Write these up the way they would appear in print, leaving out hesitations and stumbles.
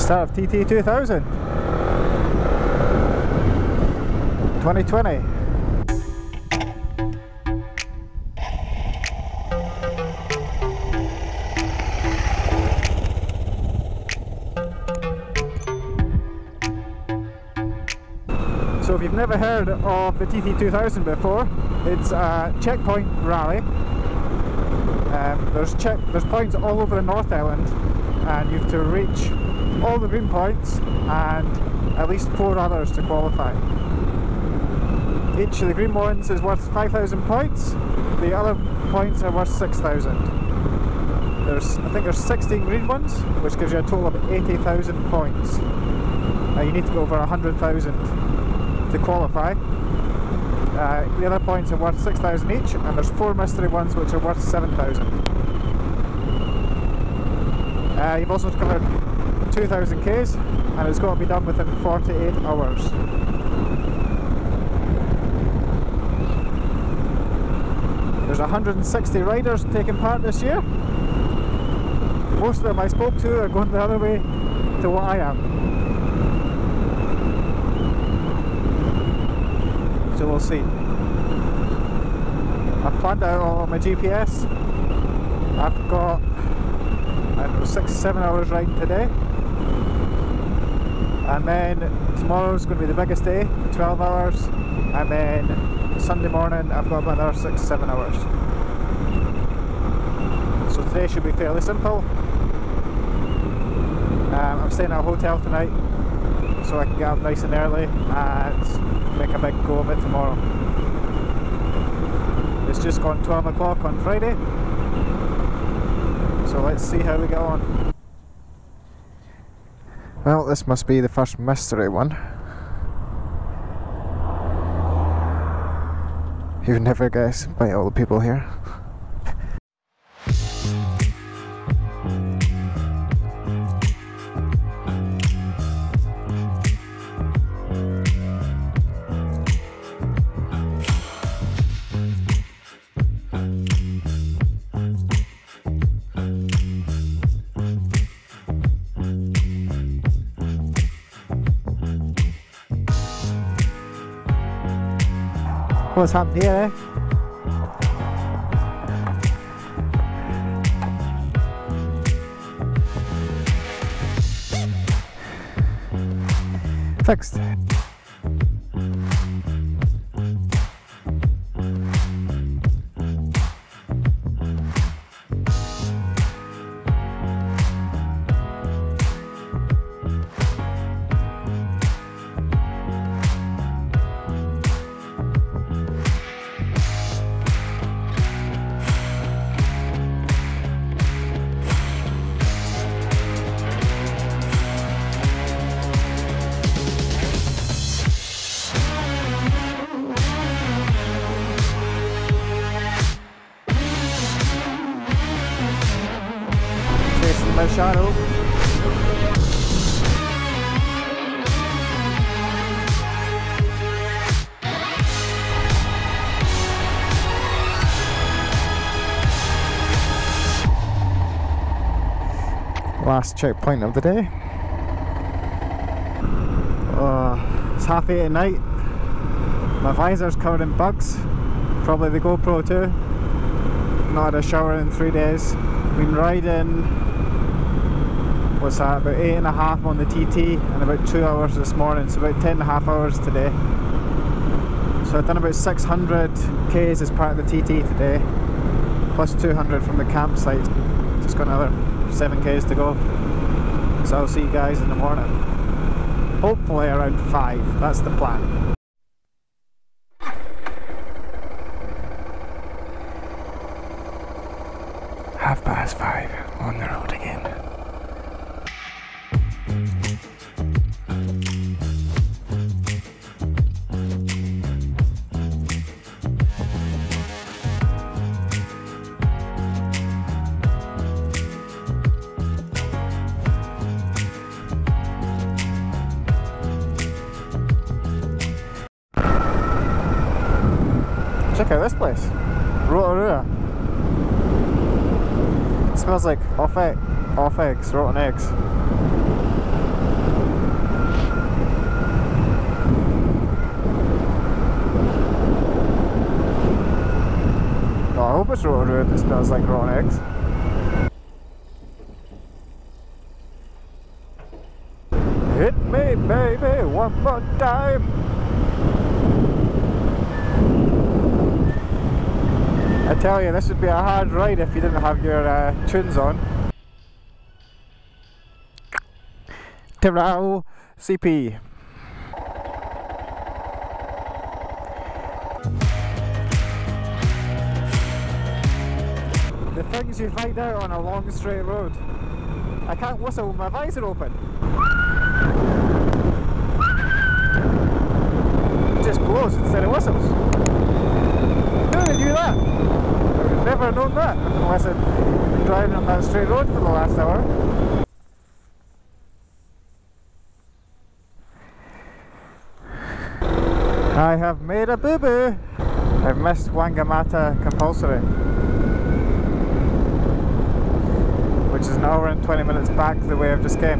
Start of TT 2000 2020. So if you've never heard of the TT 2000 before, it's a checkpoint rally. There's points all over the North Island, and you have to reach all the green points and at least 4 others to qualify. Each of the green ones is worth 5,000 points. The other points are worth 6,000. I think there's 16 green ones, which gives you a total of 80,000 points. You need to go over 100,000 to qualify. The other points are worth 6,000 each, and there's 4 mystery ones which are worth 7,000. You've also covered 2,000 Ks, and it's got to be done within 48 hours. There's 160 riders taking part this year. Most of them I spoke to are going the other way to what I am. So we'll see. I've planned out on my GPS. I've got, I don't know, 6-7 hours riding today. And then tomorrow's going to be the biggest day, 12 hours. And then Sunday morning I've got about another 6-7 hours. So today should be fairly simple. I'm staying at a hotel tonight, so I can get up nice and early and make a big go of it tomorrow. It's just gone 12 o'clock on Friday, so let's see how we get on. Well, this must be the first mystery one. You'd never guess by all the people here. What's happened here, eh? Fixed. My shadow. Last checkpoint of the day. It's 8:30 at night. My visor's covered in bugs. Probably the GoPro too. Not had a shower in 3 days. Been riding, what's that, about 8.5 on the TT and about 2 hours this morning, so about 10.5 hours today. So I've done about 600 Ks as part of the TT today, plus 200 from the campsite. Just got another 7 Ks to go. So I'll see you guys in the morning. Hopefully around 5, that's the plan. Half past 5 on the road again. Check out this place, Rotorua. It smells like off eggs, rotten eggs. hope it's Rotorua that smells like rotten eggs. Hit me, baby, one more time. I tell you, this would be a hard ride if you didn't have your tunes on. Terrell CP. The things you find out on a long straight road. I can't whistle with my visor open. It just blows instead of whistles. Who would do that? I would have never known that unless I'd been driving on that straight road for the last hour. I have made a boo-boo. I've missed Wangamatta compulsory, which is an hour and 20 minutes back the way I've just came.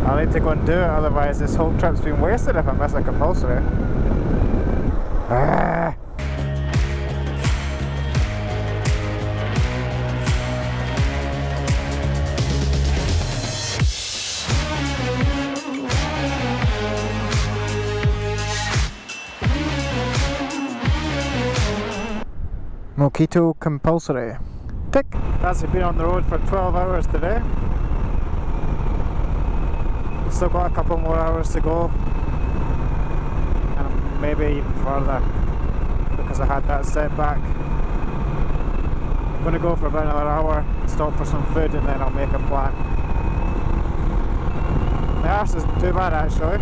I'll need to go and do it, otherwise this whole trip's been wasted if I miss a compulsory. Ah. Mokito compulsory. Tick! That's been on the road for 12 hours today. Still got a couple more hours to go. And maybe even further because I had that setback. I'm going to go for about another hour, stop for some food, and then I'll make a plan. The arse isn't too bad actually.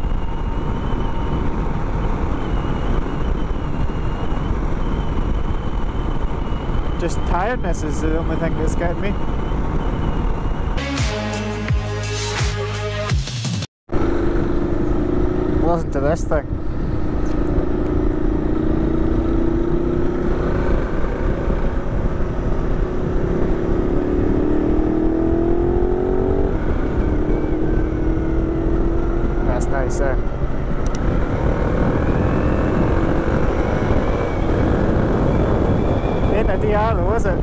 Just tiredness is the only thing that's getting me. Listen to this thing. That's nice, eh? Ain't a DR though, is it?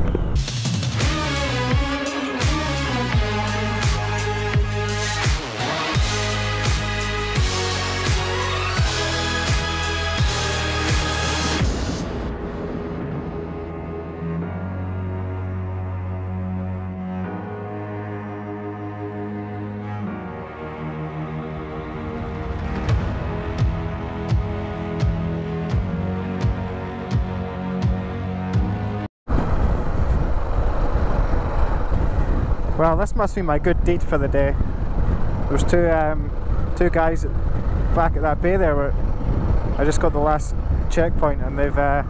Well, this must be my good deed for the day. There's two guys back at that bay there where I just got the last checkpoint, and they got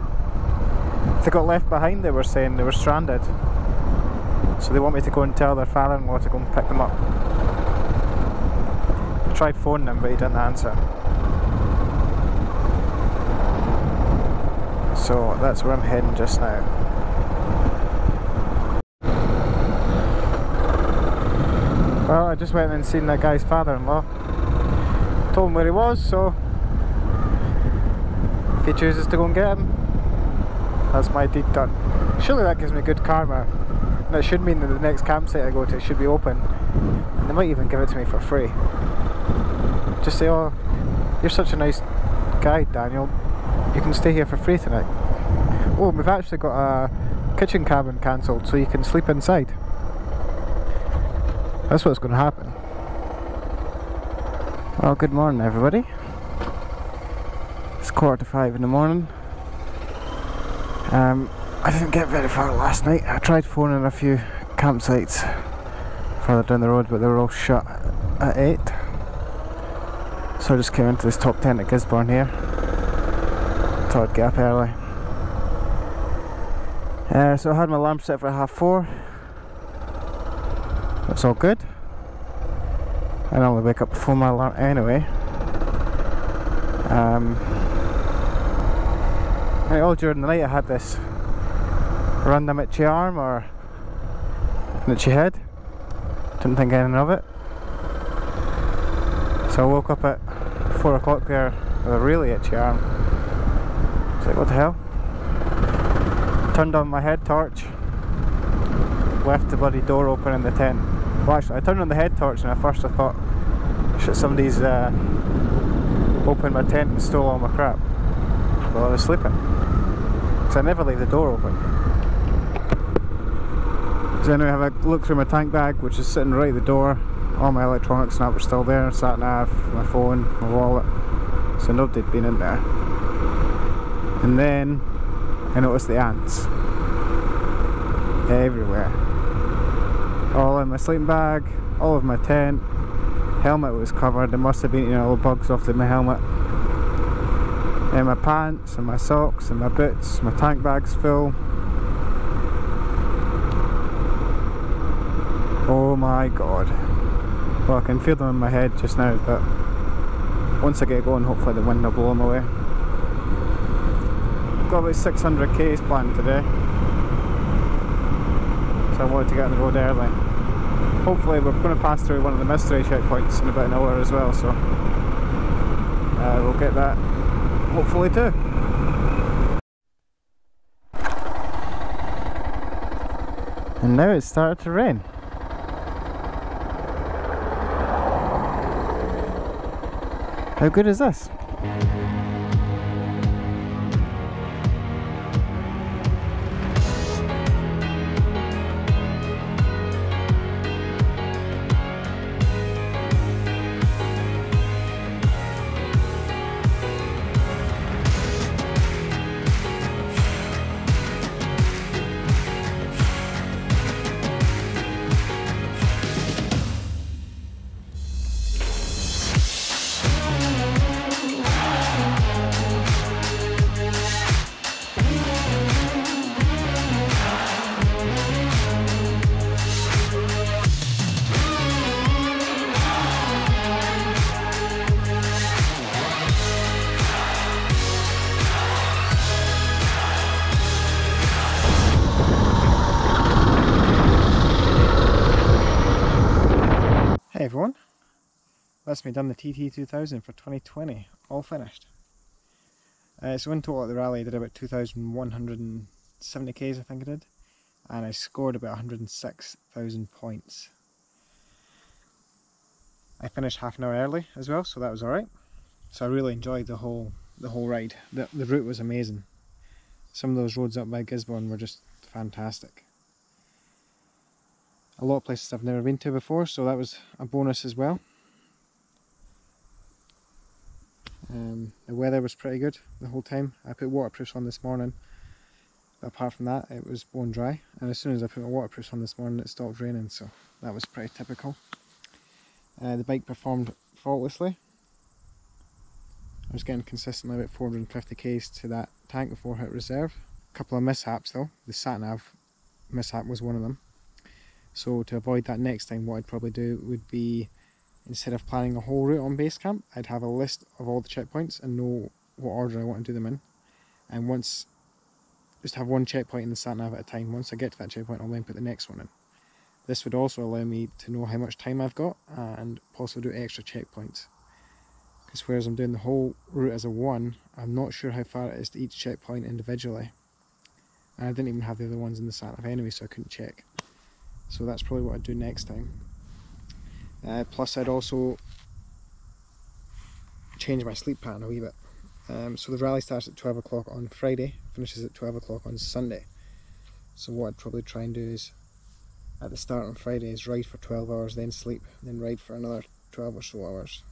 left behind. They were saying they were stranded, so they want me to go and tell their father-in-law to go and pick them up. I tried phoning him, but he didn't answer. So that's where I'm heading just now. Well, I just went and seen that guy's father-in-law. Told him where he was, so if he chooses to go and get him, that's my deed done. Surely that gives me good karma. And it should mean that the next campsite I go to should be open. And they might even give it to me for free. Just say, oh, you're such a nice guy, Daniel. You can stay here for free tonight. Oh, we've actually got a kitchen cabin cancelled, so you can sleep inside. That's what's going to happen. Well, good morning everybody. It's 4:45 in the morning. I didn't get very far last night. I tried phoning a few campsites further down the road, but they were all shut at 8. So I just came into this top tent at Gisborne here. Thought I'd get up early. So I had my alarm set for 4:30. That's all good. I normally wake up before my alarm anyway. And all during the night I had this random itchy arm or an itchy head. Didn't think anything of it. So I woke up at 4 o'clock there with a really itchy arm. I was like, what the hell? Turned on my head torch, left the bloody door open in the tent. Well, actually, I turned on the head torch and at first I thought, shit, somebody's opened my tent and stole all my crap. Well, I was sleeping, because I never leave the door open. So anyway, I have a look through my tank bag, which is sitting right at the door. All my electronics and that were still there, sat nav, my phone, my wallet, so nobody had been in there. And then I noticed the ants everywhere, all in my sleeping bag, all of my tent. Helmet was covered. There must have been, you know, bugs off my helmet, and my pants and my socks and my boots. My tank bag's full. Oh my god. Well, I can feel them in my head just now, but once I get going, hopefully the wind will blow them away. I've got about 600 k's planned today, so I wanted to get on the road early. Hopefully we're going to pass through one of the mystery checkpoints in about an hour as well, so we'll get that hopefully too. And now it's started to rain. How good is this? Hey everyone, that's me done the TT2000 for 2020, all finished. So in total at the rally I did about 2,170 k's I think I did, and I scored about 106,000 points. I finished half an hour early as well, so that was alright. So I really enjoyed the whole ride. The route was amazing. Some of those roads up by Gisborne were just fantastic. A lot of places I've never been to before, so that was a bonus as well. The weather was pretty good the whole time. I put waterproofs on this morning, but apart from that it was bone dry, and as soon as I put my waterproofs on this morning it stopped raining, so that was pretty typical. The bike performed faultlessly. I was getting consistently about 450 k's to that tank before I hit reserve. A couple of mishaps though. The sat-nav mishap was one of them. So to avoid that next time, what I'd probably do would be, instead of planning a whole route on Basecamp, I'd have a list of all the checkpoints and know what order I want to do them in. And just have one checkpoint in the sat-nav at a time. Once I get to that checkpoint, I'll then put the next one in. This would also allow me to know how much time I've got and also do extra checkpoints. Because whereas I'm doing the whole route as a one, I'm not sure how far it is to each checkpoint individually. And I didn't even have the other ones in the sat-nav anyway, so I couldn't check. So that's probably what I'd do next time. Plus I'd also change my sleep pattern a wee bit. So the rally starts at 12 o'clock on Friday, finishes at 12 o'clock on Sunday. So what I'd probably try and do is, at the start on Friday, is ride for 12 hours, then sleep, then ride for another 12 or so hours.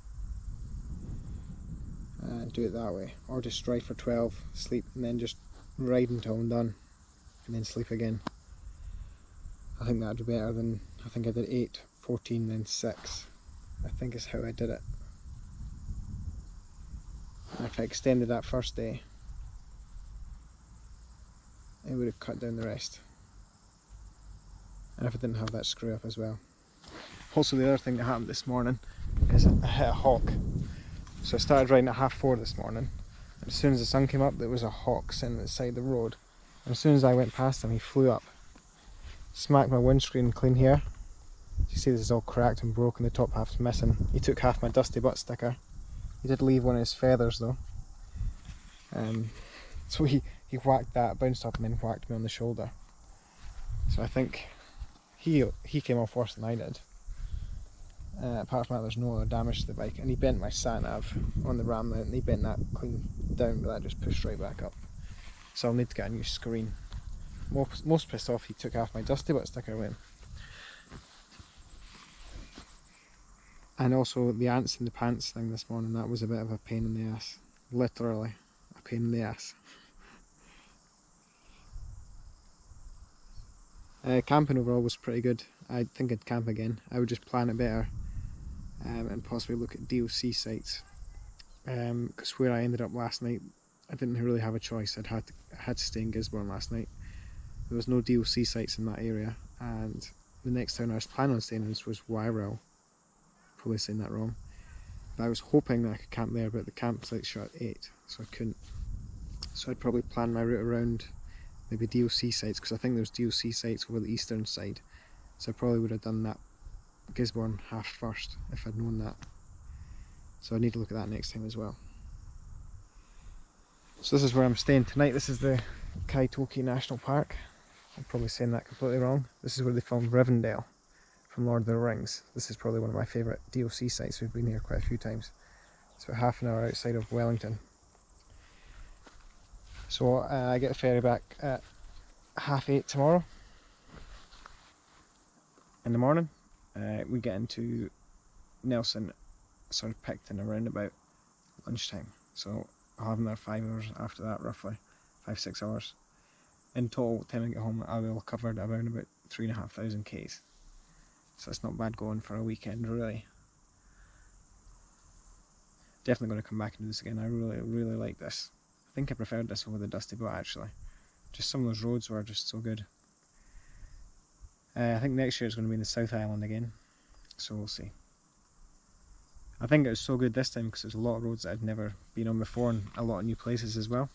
And do it that way. Or just ride for 12, sleep, and then just ride until I'm done, and then sleep again. I think that would be better than, I think I did 8, 14, then 6. I think is how I did it. And if I extended that first day, it would have cut down the rest. And if I didn't have that screw up as well. Also, the other thing that happened this morning is I hit a hawk. So I started riding at 4:30 this morning, and as soon as the sun came up there was a hawk sitting at the side of the road, and as soon as I went past him he flew up, smacked my windscreen clean here. You see this is all cracked and broken, the top half's missing. He took half my dusty butt sticker. He did leave one of his feathers though. So he he whacked that, bounced up and then whacked me on the shoulder. So I think he came off worse than I did. Apart from that, there's no other damage to the bike, and he bent my sat-nav on the ram mount, and he bent that clean down, but that just pushed right back up. So I'll need to get a new screen. Most pissed off he took off my Dusty Butt sticker with him. And also the ants in the pants thing this morning, that was a bit of a pain in the ass. Literally a pain in the ass. Camping overall was pretty good. I think I'd camp again. I would just plan it better and possibly look at DOC sites. Because where I ended up last night, I didn't really have a choice. I had to stay in Gisborne last night. There was no DOC sites in that area, and the next town I was planning on staying in was Wyrell. Probably saying that wrong. But I was hoping that I could camp there, but the campsite shut at 8, so I couldn't. So I'd probably plan my route around maybe DOC sites, because I think there's DOC sites over the eastern side. So I probably would have done that Gisborne half first if I'd known that. So I need to look at that next time as well. So this is where I'm staying tonight. This is the Kaitoki National Park. I'm probably saying that completely wrong. This is where they filmed Rivendell from Lord of the Rings. This is probably one of my favourite DOC sites. We've been here quite a few times. It's about half an hour outside of Wellington. So I get the ferry back at 8:30 tomorrow in the morning. We get into Nelson sort of Picton around about lunchtime. So I'll have another 5 hours after that, roughly 5-6 hours. In total, by the time I get home, I will have covered around about 3,500 k's. So it's not bad going for a weekend, really. Definitely going to come back and do this again. I really like this. I think I preferred this over the Dusty Butt actually. Just some of those roads were just so good. I think next year it's going to be in the South Island again, so we'll see. I think it was so good this time because there's a lot of roads that I'd never been on before and a lot of new places as well.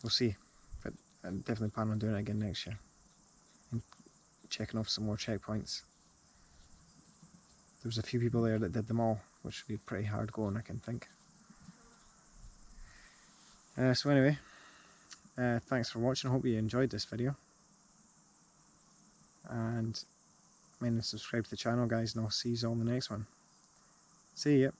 We'll see, but I definitely plan on doing it again next year and checking off some more checkpoints. There was a few people there that did them all, which would be pretty hard going, I can think. So anyway, thanks for watching. I hope you enjoyed this video, and subscribe to the channel, guys, and I'll see you all in the next one. See ya.